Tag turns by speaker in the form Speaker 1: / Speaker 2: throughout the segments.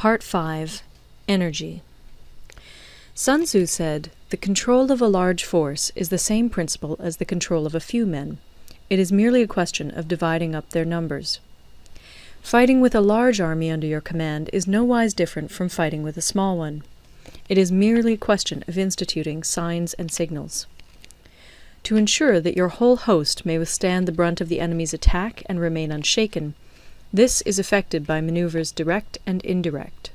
Speaker 1: Part 5. Energy. Sun Tzu said, "The control of a large force is the same principle as the control of a few men. It is merely a question of dividing up their numbers." Fighting with a large army under your command is nowise different from fighting with a small one. It is merely a question of instituting signs and signals. To ensure that your whole host may withstand the brunt of the enemy's attack and remain unshaken, this is effected by maneuvers direct and indirect.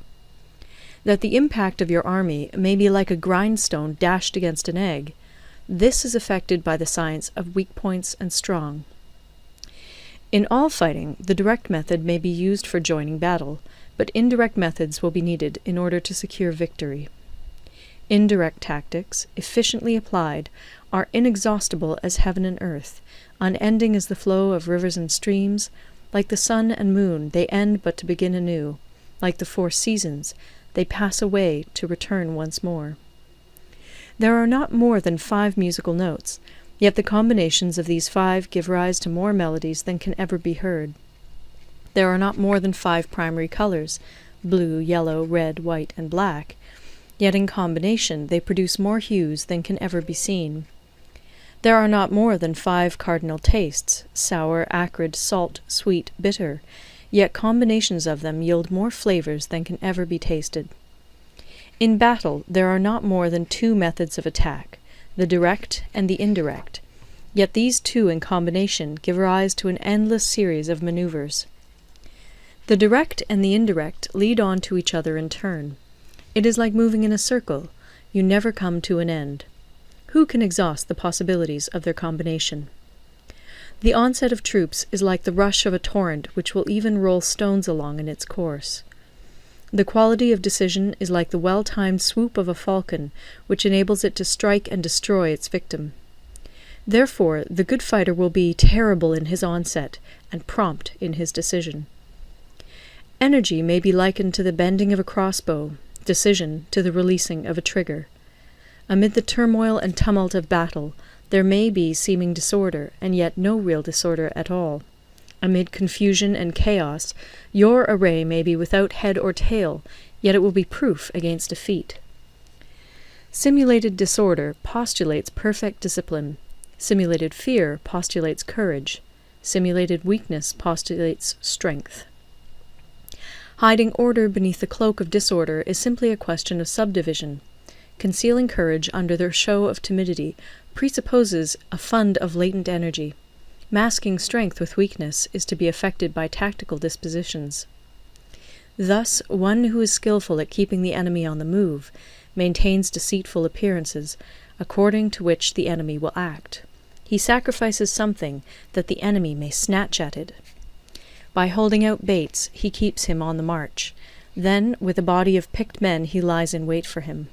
Speaker 1: That the impact of your army may be like a grindstone dashed against an egg, this is effected by the science of weak points and strong. In all fighting, the direct method may be used for joining battle, but indirect methods will be needed in order to secure victory. Indirect tactics, efficiently applied, are inexhaustible as heaven and earth, unending as the flow of rivers and streams. Like the sun and moon, they end but to begin anew. Like the 4 seasons, they pass away to return once more. There are not more than 5 musical notes, yet the combinations of these 5 give rise to more melodies than can ever be heard. There are not more than 5 primary colors, blue, yellow, red, white, and black, yet in combination they produce more hues than can ever be seen. There are not more than 5 cardinal tastes, sour, acrid, salt, sweet, bitter, yet combinations of them yield more flavors than can ever be tasted. In battle there are not more than 2 methods of attack, the direct and the indirect, yet these 2 in combination give rise to an endless series of maneuvers. The direct and the indirect lead on to each other in turn. It is like moving in a circle, you never come to an end. Who can exhaust the possibilities of their combination? The onset of troops is like the rush of a torrent which will even roll stones along in its course. The quality of decision is like the well-timed swoop of a falcon, which enables it to strike and destroy its victim. Therefore, the good fighter will be terrible in his onset and prompt in his decision. Energy may be likened to the bending of a crossbow, decision to the releasing of a trigger. Amid the turmoil and tumult of battle, there may be seeming disorder, and yet no real disorder at all. Amid confusion and chaos, your array may be without head or tail, yet it will be proof against defeat. Simulated disorder postulates perfect discipline. Simulated fear postulates courage. Simulated weakness postulates strength. Hiding order beneath the cloak of disorder is simply a question of subdivision. Concealing courage under the show of timidity presupposes a fund of latent energy. Masking strength with weakness is to be effected by tactical dispositions. Thus, one who is skillful at keeping the enemy on the move maintains deceitful appearances, according to which the enemy will act. He sacrifices something that the enemy may snatch at it. By holding out baits, he keeps him on the march. Then, with a body of picked men, he lies in wait for him.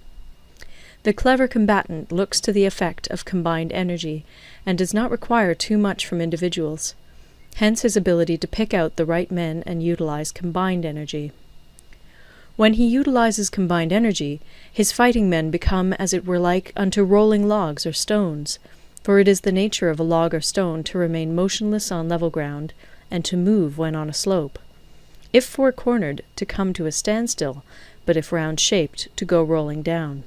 Speaker 1: The clever combatant looks to the effect of combined energy, and does not require too much from individuals. Hence his ability to pick out the right men and utilize combined energy. When he utilizes combined energy, his fighting men become as it were like unto rolling logs or stones, for it is the nature of a log or stone to remain motionless on level ground, and to move when on a slope. If four-cornered, to come to a standstill, but if round-shaped, to go rolling down.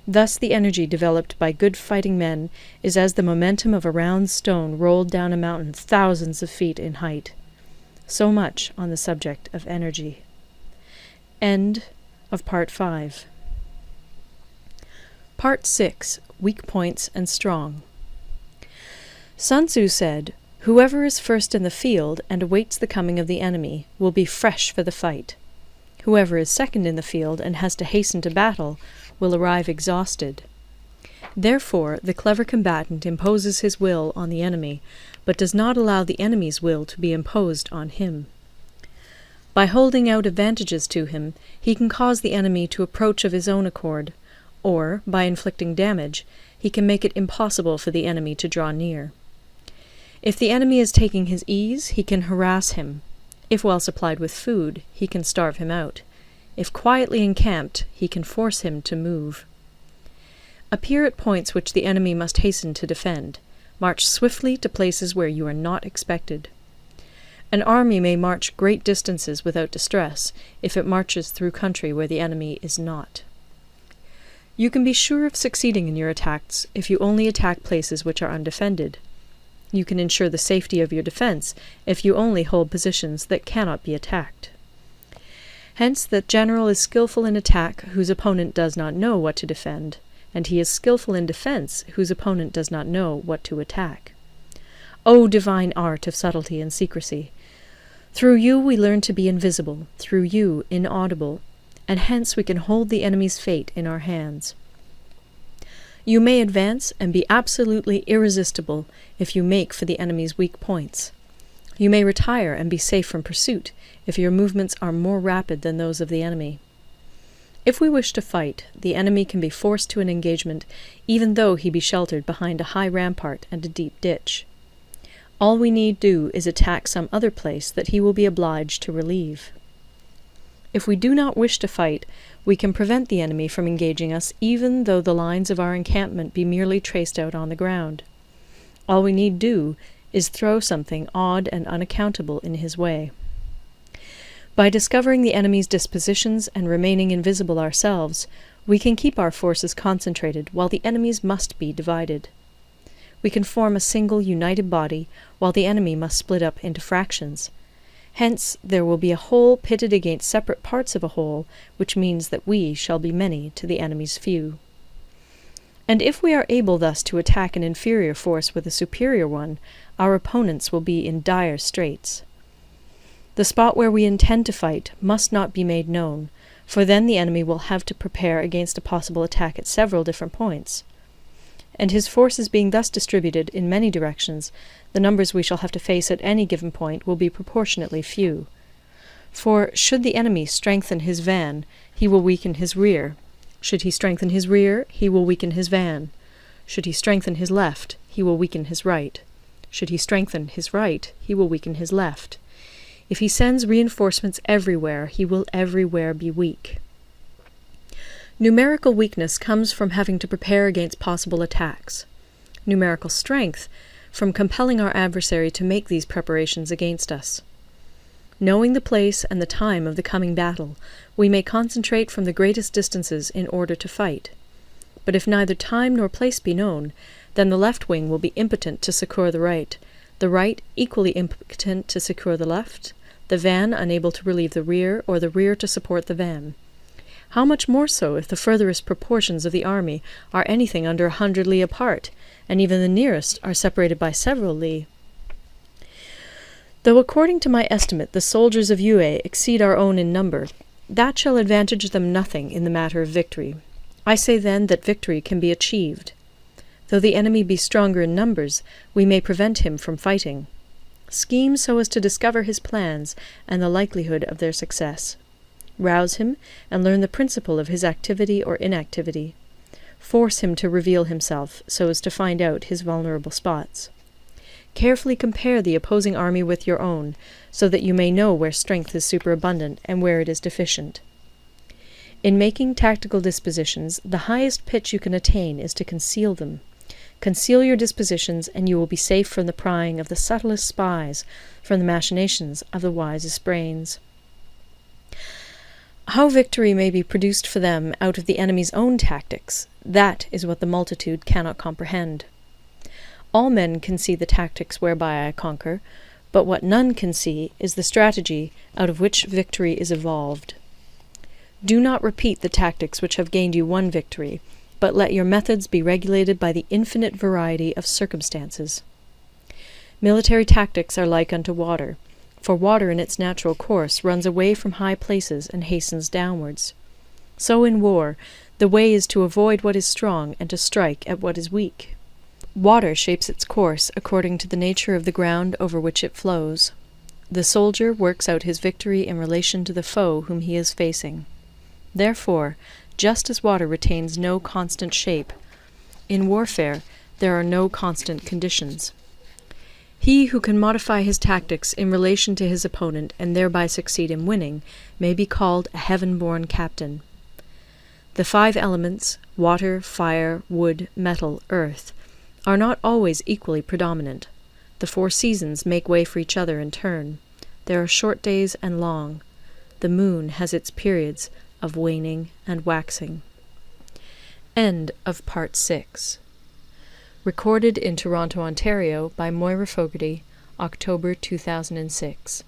Speaker 1: Thus the energy developed by good fighting men is as the momentum of a round stone rolled down a mountain thousands of feet in height. So much on the subject of energy. End of Part 5. Part 6. Weak Points and Strong. Sun Tzu said, "Whoever is first in the field and awaits the coming of the enemy will be fresh for the fight. Whoever is second in the field and has to hasten to battle will arrive exhausted." Therefore, the clever combatant imposes his will on the enemy, but does not allow the enemy's will to be imposed on him. By holding out advantages to him, he can cause the enemy to approach of his own accord, or, by inflicting damage, he can make it impossible for the enemy to draw near. If the enemy is taking his ease, he can harass him. If well supplied with food, he can starve him out. If quietly encamped, he can force him to move. Appear at points which the enemy must hasten to defend. March swiftly to places where you are not expected. An army may march great distances without distress, if it marches through country where the enemy is not. You can be sure of succeeding in your attacks if you only attack places which are undefended. You can ensure the safety of your defense if you only hold positions that cannot be attacked. Hence, that general is skillful in attack whose opponent does not know what to defend, and he is skillful in defense whose opponent does not know what to attack. O divine art of subtlety and secrecy! Through you we learn to be invisible, through you inaudible, and hence we can hold the enemy's fate in our hands. You may advance and be absolutely irresistible if you make for the enemy's weak points. You may retire and be safe from pursuit if your movements are more rapid than those of the enemy. If we wish to fight, the enemy can be forced to an engagement even though he be sheltered behind a high rampart and a deep ditch. All we need do is attack some other place that he will be obliged to relieve. If we do not wish to fight, we can prevent the enemy from engaging us even though the lines of our encampment be merely traced out on the ground. All we need do is throw something odd and unaccountable in his way. By discovering the enemy's dispositions and remaining invisible ourselves, we can keep our forces concentrated while the enemy's must be divided. We can form a single united body while the enemy must split up into fractions. Hence there will be a whole pitted against separate parts of a whole, which means that we shall be many to the enemy's few. And if we are able thus to attack an inferior force with a superior one, our opponents will be in dire straits. The spot where we intend to fight must not be made known, for then the enemy will have to prepare against a possible attack at several different points. And his forces being thus distributed in many directions, the numbers we shall have to face at any given point will be proportionately few. For should the enemy strengthen his van, he will weaken his rear. Should he strengthen his rear, he will weaken his van. Should he strengthen his left, he will weaken his right. Should he strengthen his right, he will weaken his left. If he sends reinforcements everywhere, he will everywhere be weak. Numerical weakness comes from having to prepare against possible attacks. Numerical strength from compelling our adversary to make these preparations against us. Knowing the place and the time of the coming battle, we may concentrate from the greatest distances in order to fight. But if neither time nor place be known, then the left wing will be impotent to succour the right equally impotent to succour the left, the van unable to relieve the rear, or the rear to support the van. How much more so if the furthest proportions of the army are anything under 100 li apart, and even the nearest are separated by several li? Though according to my estimate the soldiers of Yue exceed our own in number, that shall advantage them nothing in the matter of victory. I say then that victory can be achieved. Though the enemy be stronger in numbers, we may prevent him from fighting. Scheme so as to discover his plans and the likelihood of their success. Rouse him, and learn the principle of his activity or inactivity. Force him to reveal himself, so as to find out his vulnerable spots. Carefully compare the opposing army with your own, so that you may know where strength is superabundant and where it is deficient. In making tactical dispositions, the highest pitch you can attain is to conceal them. Conceal your dispositions, and you will be safe from the prying of the subtlest spies, from the machinations of the wisest brains. How victory may be produced for them out of the enemy's own tactics, that is what the multitude cannot comprehend. All men can see the tactics whereby I conquer, but what none can see is the strategy out of which victory is evolved. Do not repeat the tactics which have gained you one victory, but let your methods be regulated by the infinite variety of circumstances. Military tactics are like unto water, for water in its natural course runs away from high places and hastens downwards. So in war, the way is to avoid what is strong and to strike at what is weak. Water shapes its course according to the nature of the ground over which it flows. The soldier works out his victory in relation to the foe whom he is facing. Therefore, just as water retains no constant shape, in warfare there are no constant conditions. He who can modify his tactics in relation to his opponent and thereby succeed in winning may be called a heaven-born captain. The 5 elements, water, fire, wood, metal, earth, are not always equally predominant. The 4 seasons make way for each other in turn. There are short days and long. The moon has its periods of waning and waxing. End of Part 6. Recorded in Toronto, Ontario by Moira Fogarty, October 2006.